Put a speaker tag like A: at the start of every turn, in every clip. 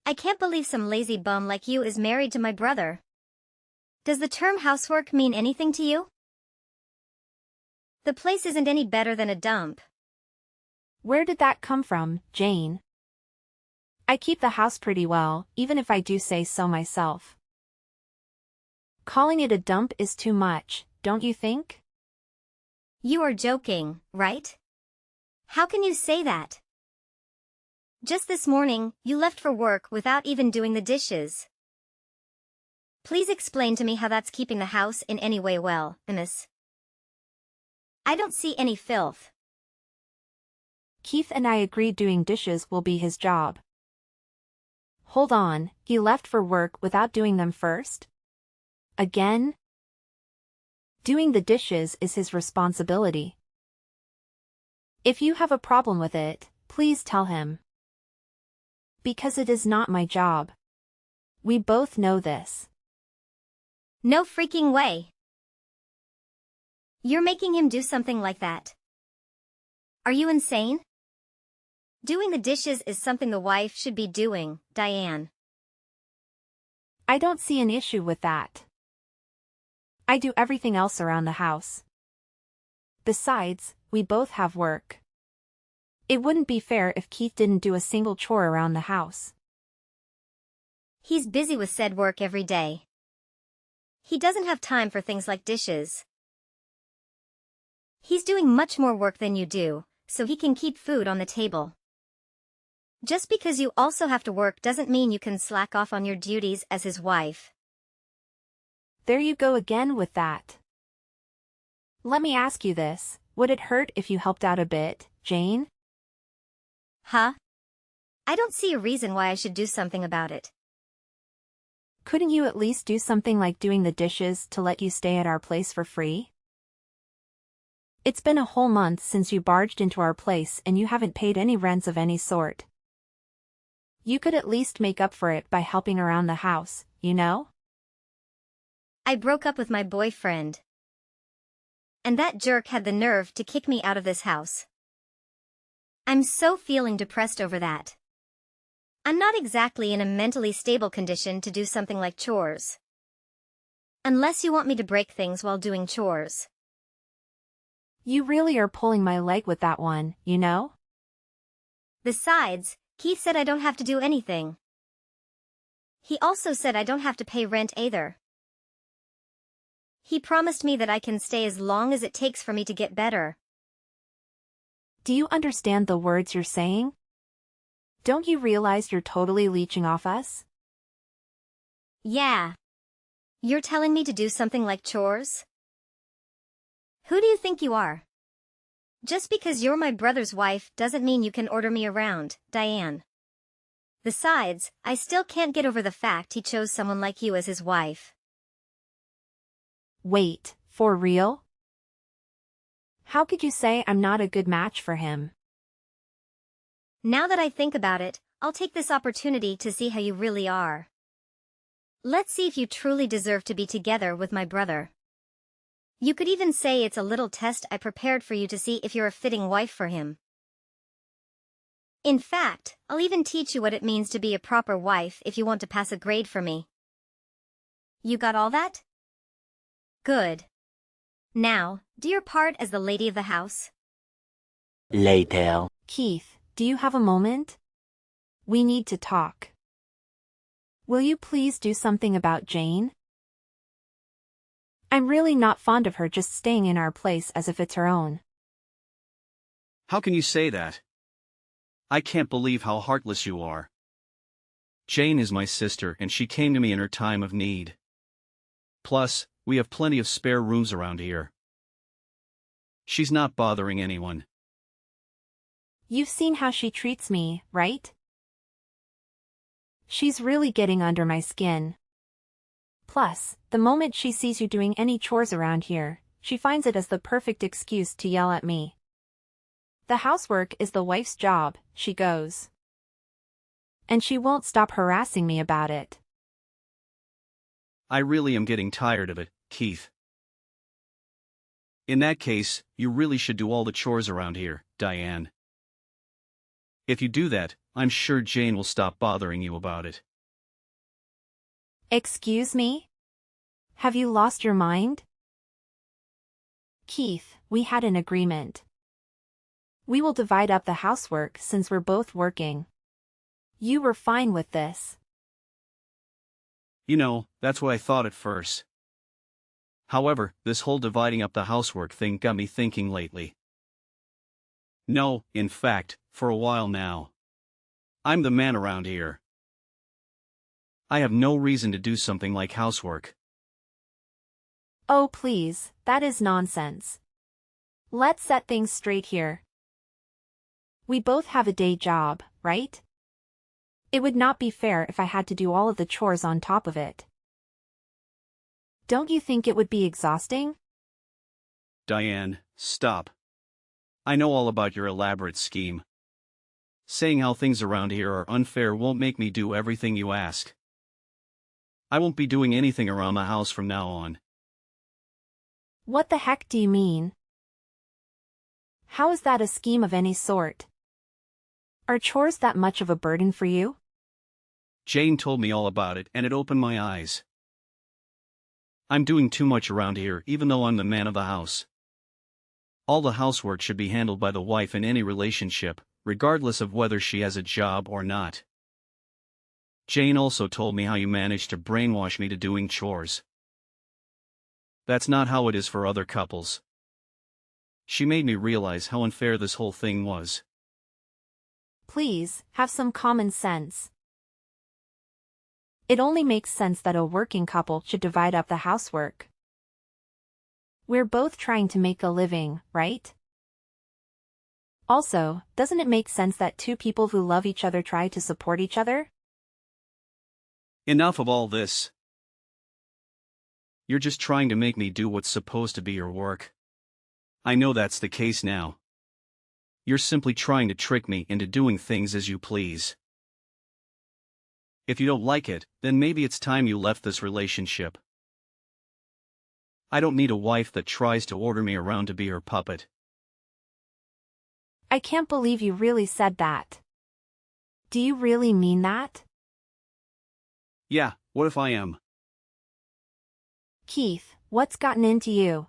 A: I can't believe some lazy bum like you is married to my brother. Does the term housework mean anything to you? The place isn't any better than a dump.
B: Where did that come from, Jane? I keep the house pretty well, even if I do say so myself. Calling it a dump is too much, don't you think?
A: You are joking, right? How can you say that? Just this morning, you left for work without even doing the dishes. Please explain to me how that's keeping the house in any way well, miss. I don't see any filth.
B: Keith and I agreed doing dishes will be his job. Hold on, he left for work without doing them first? Again? Doing the dishes is his responsibility. If you have a problem with it, please tell him. Because it is not my job. We both know this.
A: No freaking way. You're making him do something like that. Are you insane? Doing the dishes is something the wife should be doing, Diane.
B: I don't see an issue with that. I do everything else around the house. Besides, we both have work. It wouldn't be fair if Keith didn't do a single chore around the house.
A: He's busy with said work every day. He doesn't have time for things like dishes. He's doing much more work than you do, so he can keep food on the table. Just because you also have to work doesn't mean you can slack off on your duties as his wife.
B: There you go again with that. Let me ask you this, would it hurt if you helped out a bit, Jane?
A: Huh? I don't see a reason why I should do something about it.
B: Couldn't you at least do something like doing the dishes to let you stay at our place for free? It's been a whole month since you barged into our place and you haven't paid any rents of any sort. You could at least make up for it by helping around the house, you know?
A: I broke up with my boyfriend. And that jerk had the nerve to kick me out of this house. I'm so feeling depressed over that. I'm not exactly in a mentally stable condition to do something like chores. Unless you want me to break things while doing chores.
B: You really are pulling my leg with that one, you know?
A: Besides, Keith said I don't have to do anything. He also said I don't have to pay rent either. He promised me that I can stay as long as it takes for me to get better.
B: Do you understand the words you're saying? Don't you realize you're totally leeching off us?
A: Yeah. You're telling me to do something like chores? Who do you think you are? Just because you're my brother's wife doesn't mean you can order me around, Diane. Besides, I still can't get over the fact he chose someone like you as his wife.
B: Wait, for real? How could you say I'm not a good match for him?
A: Now that I think about it, I'll take this opportunity to see how you really are. Let's see if you truly deserve to be together with my brother. You could even say it's a little test I prepared for you to see if you're a fitting wife for him. In fact, I'll even teach you what it means to be a proper wife if you want to pass a grade for me. You got all that? Good. Now, do your part as the lady of the house.
C: Later.
B: Keith, do you have a moment? We need to talk. Will you please do something about Jane? I'm really not fond of her just staying in our place as if it's her own.
D: How can you say that? I can't believe how heartless you are. Jane is my sister and she came to me in her time of need. Plus, we have plenty of spare rooms around here. She's not bothering anyone.
B: You've seen how she treats me, right? She's really getting under my skin. Plus, the moment she sees you doing any chores around here, she finds it as the perfect excuse to yell at me. The housework is the wife's job, she goes. And she won't stop harassing me about it.
D: I really am getting tired of it, Keith. In that case, you really should do all the chores around here, Diane. If you do that, I'm sure Jane will stop bothering you about it.
B: Excuse me? Have you lost your mind? Keith, we had an agreement. We will divide up the housework since we're both working. You were fine with this.
D: You know, that's what I thought at first. However, this whole dividing up the housework thing got me thinking lately. No, in fact, for a while now. I'm the man around here. I have no reason to do something like housework.
B: Oh please, that is nonsense. Let's set things straight here. We both have a day job, right? It would not be fair if I had to do all of the chores on top of it. Don't you think it would be exhausting?
D: Diane, stop. I know all about your elaborate scheme. Saying how things around here are unfair won't make me do everything you ask. I won't be doing anything around the house from now on.
B: What the heck do you mean? How is that a scheme of any sort? Are chores that much of a burden for you?
D: Jane told me all about it and it opened my eyes. I'm doing too much around here even though I'm the man of the house. All the housework should be handled by the wife in any relationship, regardless of whether she has a job or not. Jane also told me how you managed to brainwash me to doing chores. That's not how it is for other couples. She made me realize how unfair this whole thing was.
B: Please, have some common sense. It only makes sense that a working couple should divide up the housework. We're both trying to make a living, right? Also, doesn't it make sense that two people who love each other try to support each other?
D: Enough of all this. You're just trying to make me do what's supposed to be your work. I know that's the case now. You're simply trying to trick me into doing things as you please. If you don't like it, then maybe it's time you left this relationship. I don't need a wife that tries to order me around to be her puppet.
B: I can't believe you really said that. Do you really mean that?
D: Yeah, what if I am?
B: Keith, what's gotten into you?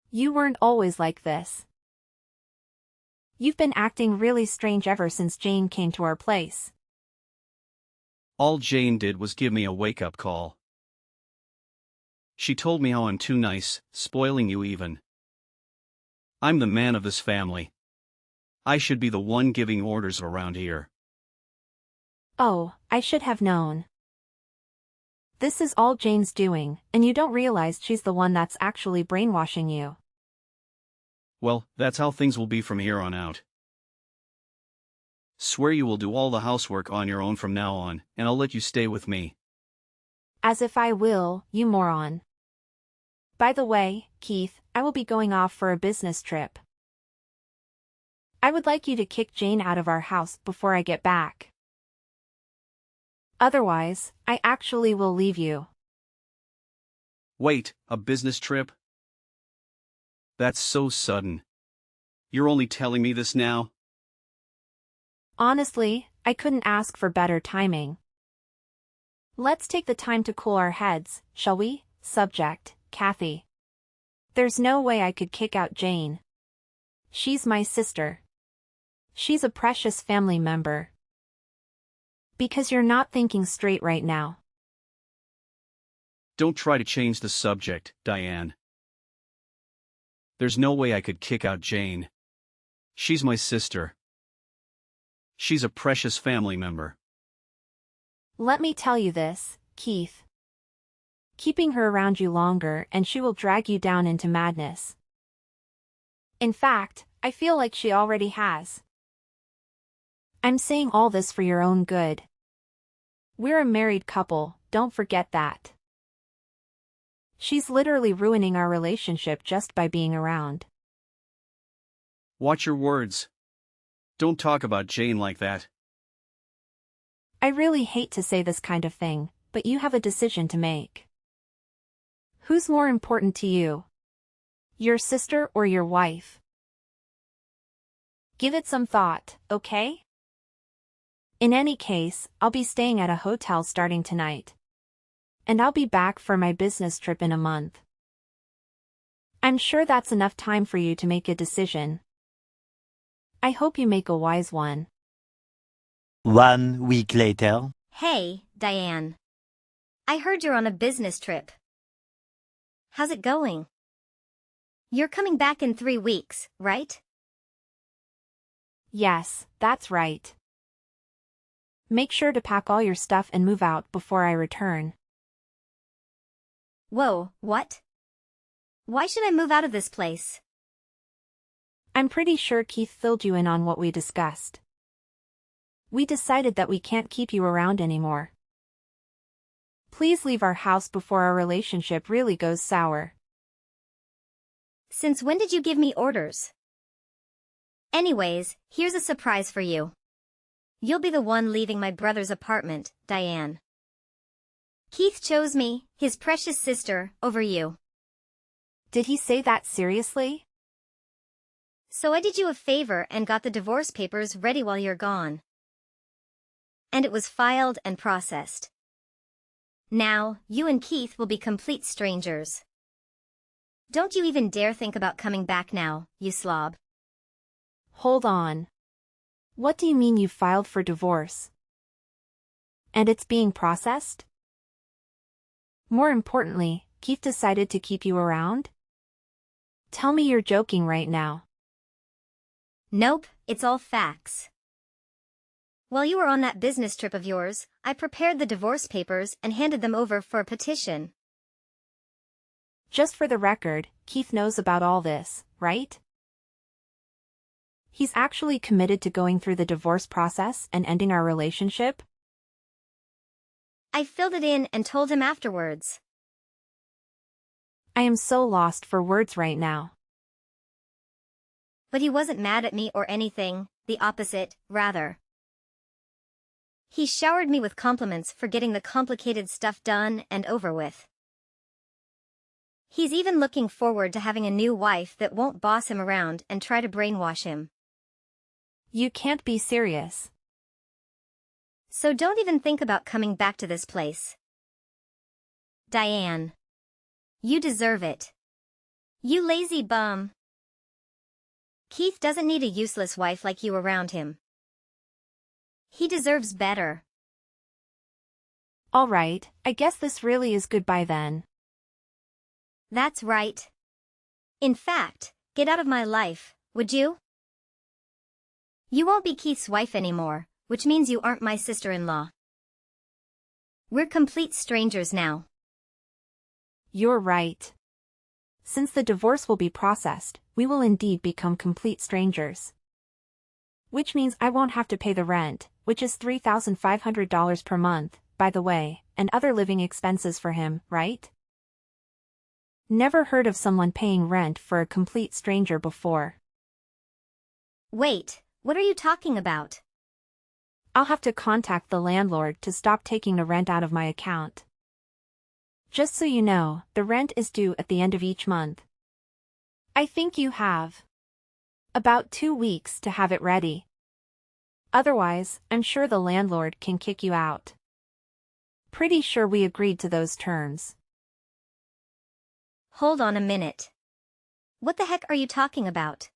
B: You weren't always like this. You've been acting really strange ever since Jane came to our place.
D: All Jane did was give me a wake-up call. She told me how I'm too nice, spoiling you even. I'm the man of this family. I should be the one giving orders around here.
B: Oh, I should have known. This is all Jane's doing, and you don't realize she's the one that's actually brainwashing you.
D: Well, that's how things will be from here on out. Swear you will do all the housework on your own from now on, and I'll let you stay with me.
B: As if I will, you moron. By the way, Keith, I will be going off for a business trip. I would like you to kick Jane out of our house before I get back. Otherwise, I actually will leave you.
D: Wait, a business trip? That's so sudden. You're only telling me this now?
B: Honestly, I couldn't ask for better timing. Let's take the time to cool our heads, shall we? Subject, Kathy. There's no way I could kick out Jane. She's my sister. She's a precious family member. Because you're not thinking straight right now.
D: Don't try to change the subject, Diane. There's no way I could kick out Jane. She's my sister. She's a precious family member.
B: Let me tell you this, Keith. Keeping her around you longer and she will drag you down into madness. In fact, I feel like she already has. I'm saying all this for your own good. We're a married couple, don't forget that. She's literally ruining our relationship just by being around.
D: Watch your words. Don't talk about Jane like that.
B: I really hate to say this kind of thing, but you have a decision to make. Who's more important to you? Your sister or your wife? Give it some thought, okay? In any case, I'll be staying at a hotel starting tonight. And I'll be back for my business trip in a month. I'm sure that's enough time for you to make a decision. I hope you make a wise one.
C: 1 week later.
A: Hey, Diane. I heard you're on a business trip. How's it going? You're coming back in 3 weeks, right?
B: Yes, that's right. Make sure to pack all your stuff and move out before I return.
A: Whoa, what? Why should I move out of this place?
B: I'm pretty sure Keith filled you in on what we discussed. We decided that we can't keep you around anymore. Please leave our house before our relationship really goes sour.
A: Since when did you give me orders? Anyways, here's a surprise for you. You'll be the one leaving my brother's apartment, Diane. Keith chose me, his precious sister, over you.
B: Did he say that seriously?
A: So I did you a favor and got the divorce papers ready while you're gone. And it was filed and processed. Now, you and Keith will be complete strangers. Don't you even dare think about coming back now, you slob.
B: Hold on. What do you mean you filed for divorce? And it's being processed? More importantly, Keith decided to keep you around? Tell me you're joking right now.
A: Nope, it's all facts. While you were on that business trip of yours, I prepared the divorce papers and handed them over for a petition.
B: Just for the record, Keith knows about all this, right? He's actually committed to going through the divorce process and ending our relationship?
A: I filled it in and told him afterwards.
B: I am so lost for words right now.
A: But he wasn't mad at me or anything, the opposite, rather. He showered me with compliments for getting the complicated stuff done and over with. He's even looking forward to having a new wife that won't boss him around and try to brainwash him.
B: You can't be serious.
A: So don't even think about coming back to this place. Diane. You deserve it. You lazy bum. Keith doesn't need a useless wife like you around him. He deserves better.
B: All right, I guess this really is goodbye then.
A: That's right. In fact, get out of my life, would you? You won't be Keith's wife anymore, which means you aren't my sister-in-law. We're complete strangers now.
B: You're right. Since the divorce will be processed, we will indeed become complete strangers. Which means I won't have to pay the rent, which is $3,500 per month, by the way, and other living expenses for him, right? Never heard of someone paying rent for a complete stranger before.
A: Wait, what are you talking about?
B: I'll have to contact the landlord to stop taking the rent out of my account. Just so you know, the rent is due at the end of each month. I think you have about 2 weeks to have it ready. Otherwise, I'm sure the landlord can kick you out. Pretty sure we agreed to those terms.
A: Hold on a minute. What the heck are you talking about?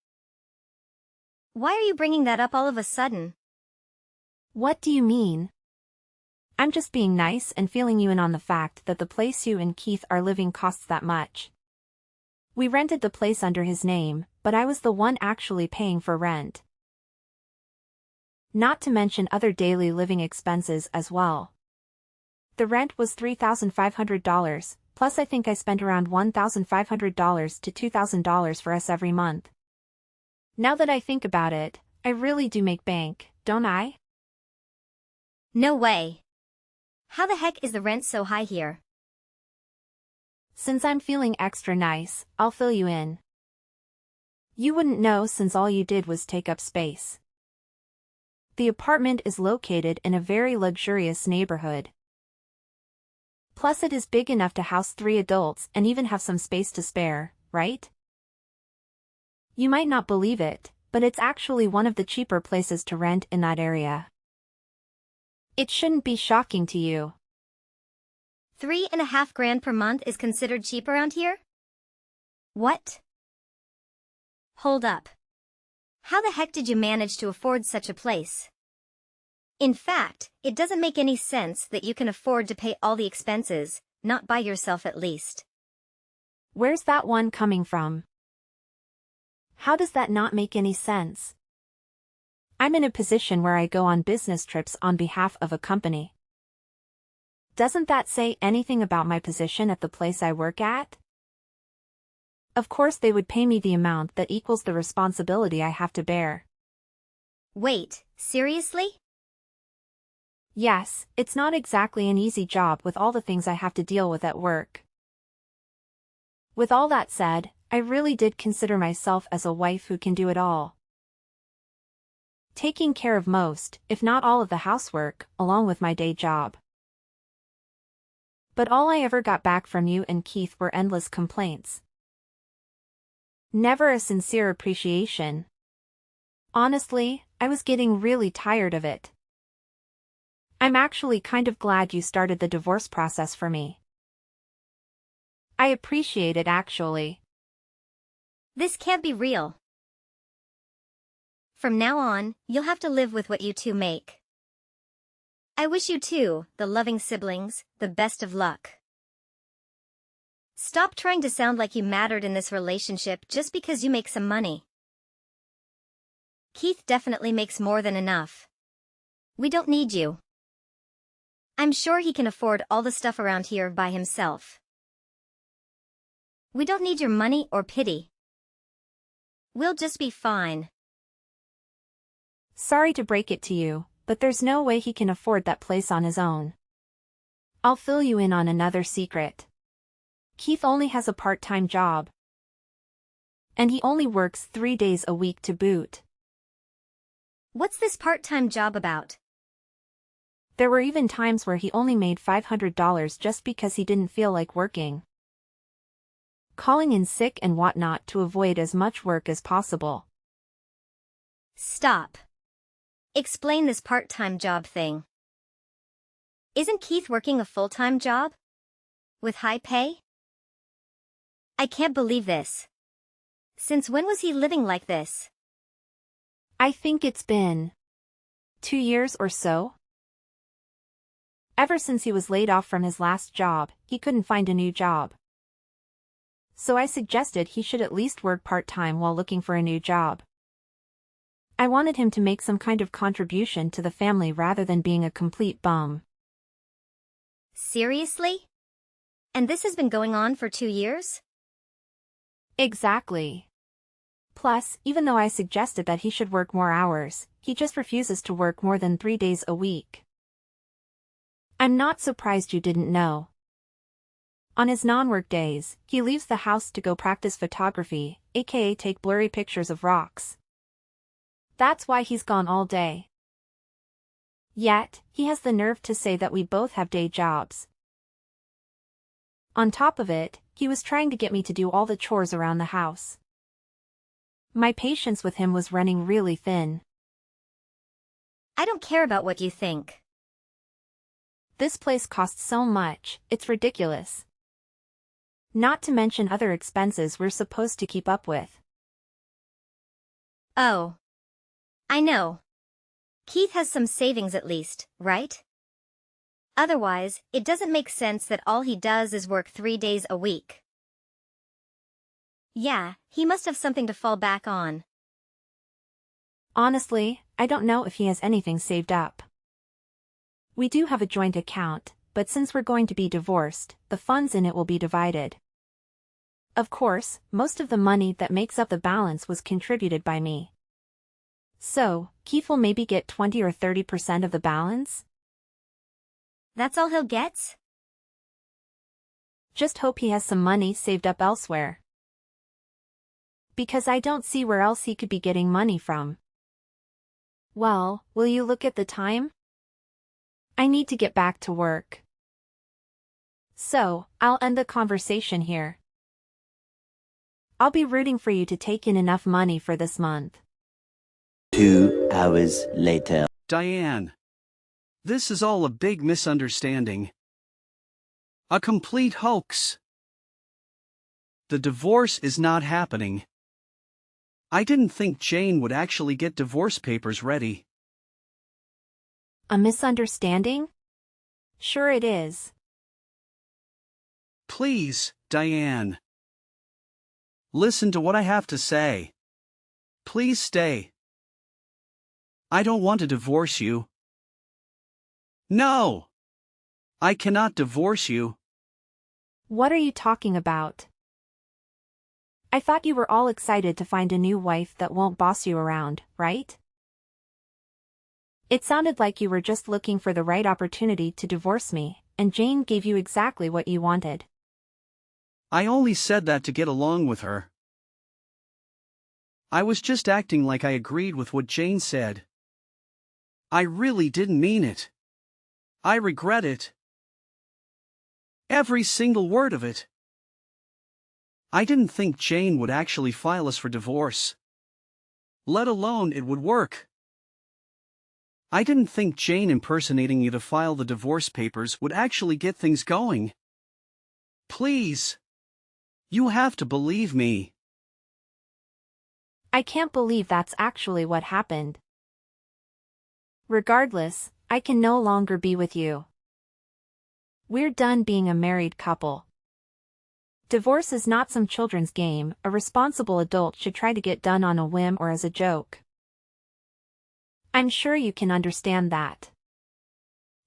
A: Why are you bringing that up all of a sudden?
B: What do you mean? I'm just being nice and filling you in on the fact that the place you and Keith are living costs that much. We rented the place under his name, but I was the one actually paying for rent. Not to mention other daily living expenses as well. The rent was $3,500, plus I think I spent around $1,500 to $2,000 for us every month. Now that I think about it, I really do make bank, don't I?
A: No way. How the heck is the rent so high here?
B: Since I'm feeling extra nice, I'll fill you in. You wouldn't know since all you did was take up space. The apartment is located in a very luxurious neighborhood. Plus it is big enough to house 3 adults and even have some space to spare, right? You might not believe it, but it's actually one of the cheaper places to rent in that area. It shouldn't be shocking to you.
A: 3.5 grand per month is considered cheap around here? What? Hold up. How the heck did you manage to afford such a place? In fact, it doesn't make any sense that you can afford to pay all the expenses, not by yourself at least.
B: Where's that one coming from? How does that not make any sense? I'm in a position where I go on business trips on behalf of a company. Doesn't that say anything about my position at the place I work at? Of course they would pay me the amount that equals the responsibility I have to bear.
A: Wait, seriously?
B: Yes, it's not exactly an easy job with all the things I have to deal with at work. With all that said, I really did consider myself as a wife who can do it all. Taking care of most, if not all of the housework, along with my day job. But all I ever got back from you and Keith were endless complaints. Never a sincere appreciation. Honestly, I was getting really tired of it. I'm actually kind of glad you started the divorce process for me. I appreciate it actually.
A: This can't be real. From now on, you'll have to live with what you two make. I wish you two, the loving siblings, the best of luck. Stop trying to sound like you mattered in this relationship just because you make some money. Keith definitely makes more than enough. We don't need you. I'm sure he can afford all the stuff around here by himself. We don't need your money or pity. We'll just be fine.
B: Sorry to break it to you, but there's no way he can afford that place on his own. I'll fill you in on another secret. Keith only has a part-time job. And he only works 3 days a week to boot.
A: What's this part-time job about?
B: There were even times where he only made $500 just because he didn't feel like working. Calling in sick and whatnot to avoid as much work as possible.
A: Stop. Explain this part-time job thing. Isn't Keith working a full-time job? With high pay? I can't believe this. Since when was he living like this?
B: I think it's been 2 years or so. Ever since he was laid off from his last job, he couldn't find a new job. So I suggested he should at least work part-time while looking for a new job. I wanted him to make some kind of contribution to the family rather than being a complete bum.
A: Seriously? And this has been going on for 2 years?
B: Exactly. Plus, even though I suggested that he should work more hours, he just refuses to work more than 3 days a week. I'm not surprised you didn't know. On his non-work days, he leaves the house to go practice photography, aka take blurry pictures of rocks. That's why he's gone all day. Yet, he has the nerve to say that we both have day jobs. On top of it, he was trying to get me to do all the chores around the house. My patience with him was running really thin.
A: I don't care about what you think.
B: This place costs so much, it's ridiculous. Not to mention other expenses we're supposed to keep up with.
A: Oh. I know. Keith has some savings at least, right? Otherwise, it doesn't make sense that all he does is work 3 days a week. Yeah, he must have something to fall back on.
B: Honestly, I don't know if he has anything saved up. We do have a joint account, but since we're going to be divorced, the funds in it will be divided. Of course, most of the money that makes up the balance was contributed by me. So, Keith will maybe get 20 or 30% of the balance?
A: That's all he'll get?
B: Just hope he has some money saved up elsewhere. Because I don't see where else he could be getting money from. Well, will you look at the time? I need to get back to work. So, I'll end the conversation here. I'll be rooting for you to take in enough money for this month.
C: 2 hours later.
D: Diane. This is all a big misunderstanding. A complete hoax. The divorce is not happening. I didn't think Jane would actually get divorce papers ready.
B: A misunderstanding? Sure it is.
D: Please, Diane. Listen to what I have to say. Please stay. I don't want to divorce you. No! I cannot divorce you.
B: What are you talking about? I thought you were all excited to find a new wife that won't boss you around, right? It sounded like you were just looking for the right opportunity to divorce me, and Jane gave you exactly what you wanted.
D: I only said that to get along with her. I was just acting like I agreed with what Jane said. I really didn't mean it. I regret it. Every single word of it. I didn't think Jane would actually file us for divorce. Let alone it would work. I didn't think Jane impersonating you to file the divorce papers would actually get things going. Please. You have to believe me.
B: I can't believe that's actually what happened. Regardless, I can no longer be with you. We're done being a married couple. Divorce is not some children's game a responsible adult should try to get done on a whim or as a joke. I'm sure you can understand that.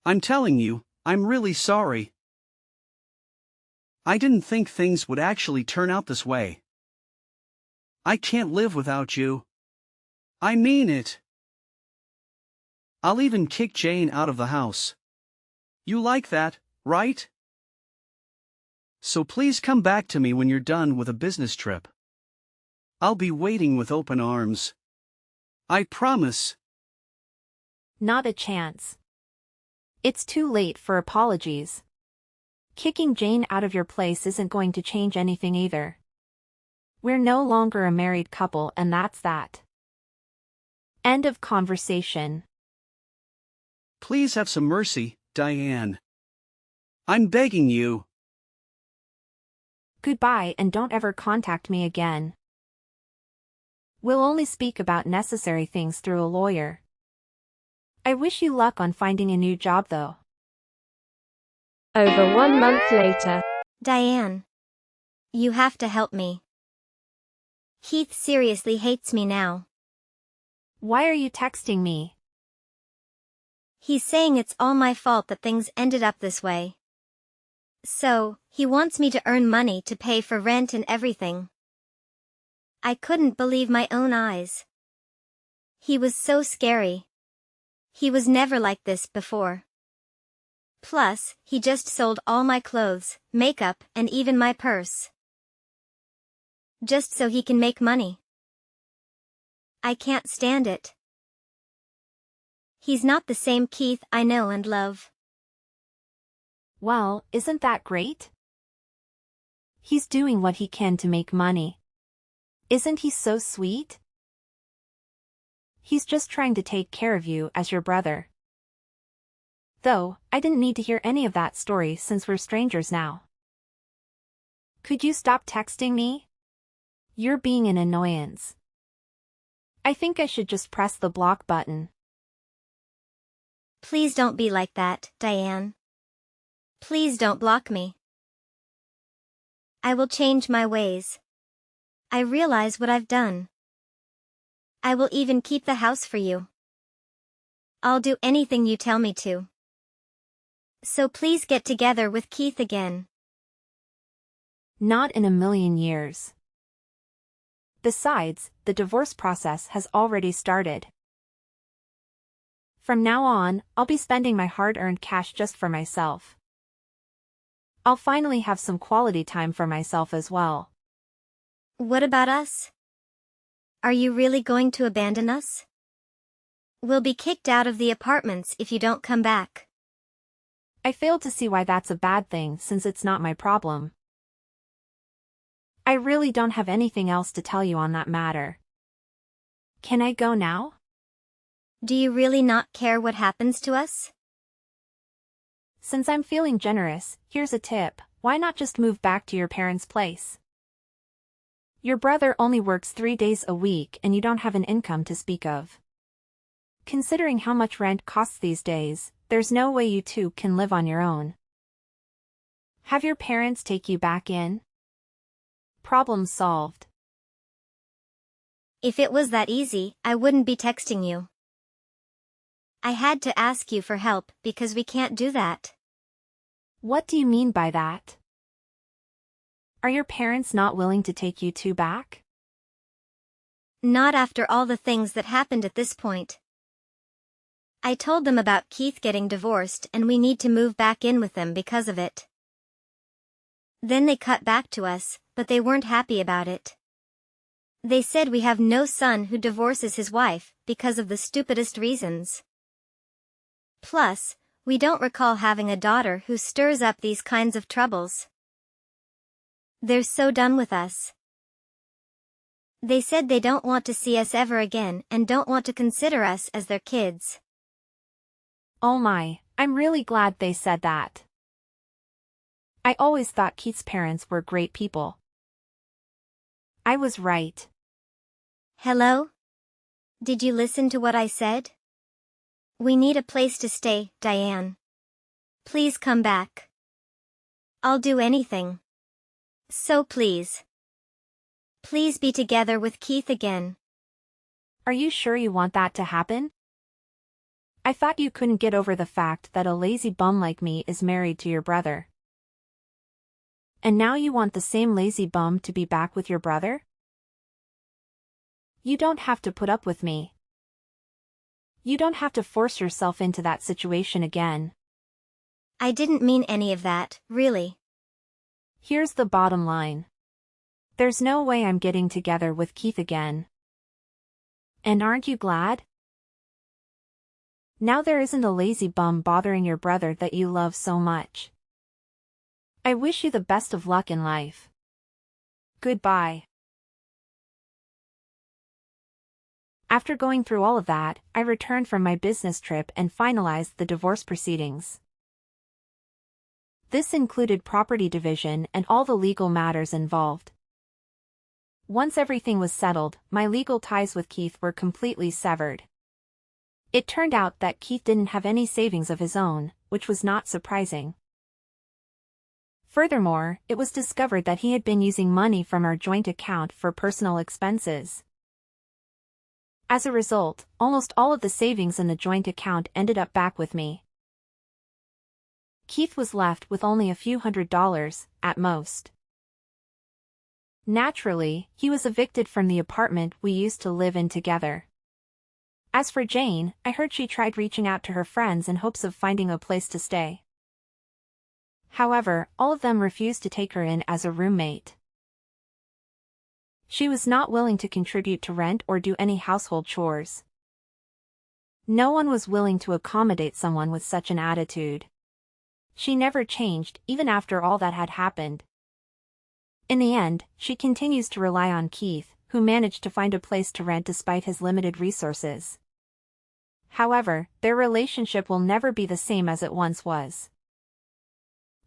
D: I'm telling you, I'm really sorry. I didn't think things would actually turn out this way. I can't live without you. I mean it. I'll even kick Jane out of the house. You like that, right? So please come back to me when you're done with a business trip. I'll be waiting with open arms. I promise.
B: Not a chance. It's too late for apologies. Kicking Jane out of your place isn't going to change anything either. We're no longer a married couple and that's that. End of conversation.
D: Please have some mercy, Diane. I'm begging you.
B: Goodbye and don't ever contact me again. We'll only speak about necessary things through a lawyer. I wish you luck on finding a new job though.
E: Over 1 month later.
A: Diane. You have to help me. Keith seriously hates me now.
B: Why are you texting me?
A: He's saying it's all my fault that things ended up this way. So, he wants me to earn money to pay for rent and everything. I couldn't believe my own eyes. He was so scary. He was never like this before. Plus, he just sold all my clothes, makeup, and even my purse. Just so he can make money. I can't stand it. He's not the same Keith I know and love.
B: Well, isn't that great? He's doing what he can to make money. Isn't he so sweet? He's just trying to take care of you as your brother. Though, I didn't need to hear any of that story since we're strangers now. Could you stop texting me? You're being an annoyance. I think I should just press the block button.
A: Please don't be like that, Diane. Please don't block me. I will change my ways. I realize what I've done. I will even keep the house for you. I'll do anything you tell me to. So please get together with Keith again.
B: Not in a million years. Besides, the divorce process has already started. From now on, I'll be spending my hard-earned cash just for myself. I'll finally have some quality time for myself as well.
A: What about us? Are you really going to abandon us? We'll be kicked out of the apartments if you don't come back.
B: I fail to see why that's a bad thing since it's not my problem. I really don't have anything else to tell you on that matter. Can I go now?
A: Do you really not care what happens to us?
B: Since I'm feeling generous, here's a tip: why not just move back to your parents' place? Your brother only works 3 days a week and you don't have an income to speak of. Considering how much rent costs these days, there's no way you two can live on your own. Have your parents take you back in? Problem solved.
A: If it was that easy, I wouldn't be texting you. I had to ask you for help because we can't do that.
B: What do you mean by that? Are your parents not willing to take you two back?
A: Not after all the things that happened at this point. I told them about Keith getting divorced and we need to move back in with them because of it. Then they cut back to us, but they weren't happy about it. They said we have no son who divorces his wife because of the stupidest reasons. Plus, we don't recall having a daughter who stirs up these kinds of troubles. They're so done with us. They said they don't want to see us ever again and don't want to consider us as their kids.
B: Oh my, I'm really glad they said that. I always thought Keith's parents were great people. I was right.
A: Hello? Did you listen to what I said? We need a place to stay, Diane. Please come back. I'll do anything. So please. Please be together with Keith again.
B: Are you sure you want that to happen? I thought you couldn't get over the fact that a lazy bum like me is married to your brother. And now you want the same lazy bum to be back with your brother? You don't have to put up with me. You don't have to force yourself into that situation again.
A: I didn't mean any of that, really.
B: Here's the bottom line. There's no way I'm getting together with Keith again. And aren't you glad? Now there isn't a lazy bum bothering your brother that you love so much. I wish you the best of luck in life. Goodbye. After going through all of that, I returned from my business trip and finalized the divorce proceedings. This included property division and all the legal matters involved. Once everything was settled, my legal ties with Keith were completely severed. It turned out that Keith didn't have any savings of his own, which was not surprising. Furthermore, it was discovered that he had been using money from our joint account for personal expenses. As a result, almost all of the savings in the joint account ended up back with me. Keith was left with only a few $100s, at most. Naturally, he was evicted from the apartment we used to live in together. As for Jane, I heard she tried reaching out to her friends in hopes of finding a place to stay. However, all of them refused to take her in as a roommate. She was not willing to contribute to rent or do any household chores. No one was willing to accommodate someone with such an attitude. She never changed, even after all that had happened. In the end, she continues to rely on Keith, who managed to find a place to rent despite his limited resources. However, their relationship will never be the same as it once was.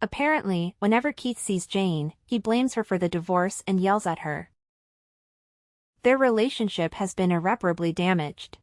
B: Apparently, whenever Keith sees Jane, he blames her for the divorce and yells at her. Their relationship has been irreparably damaged.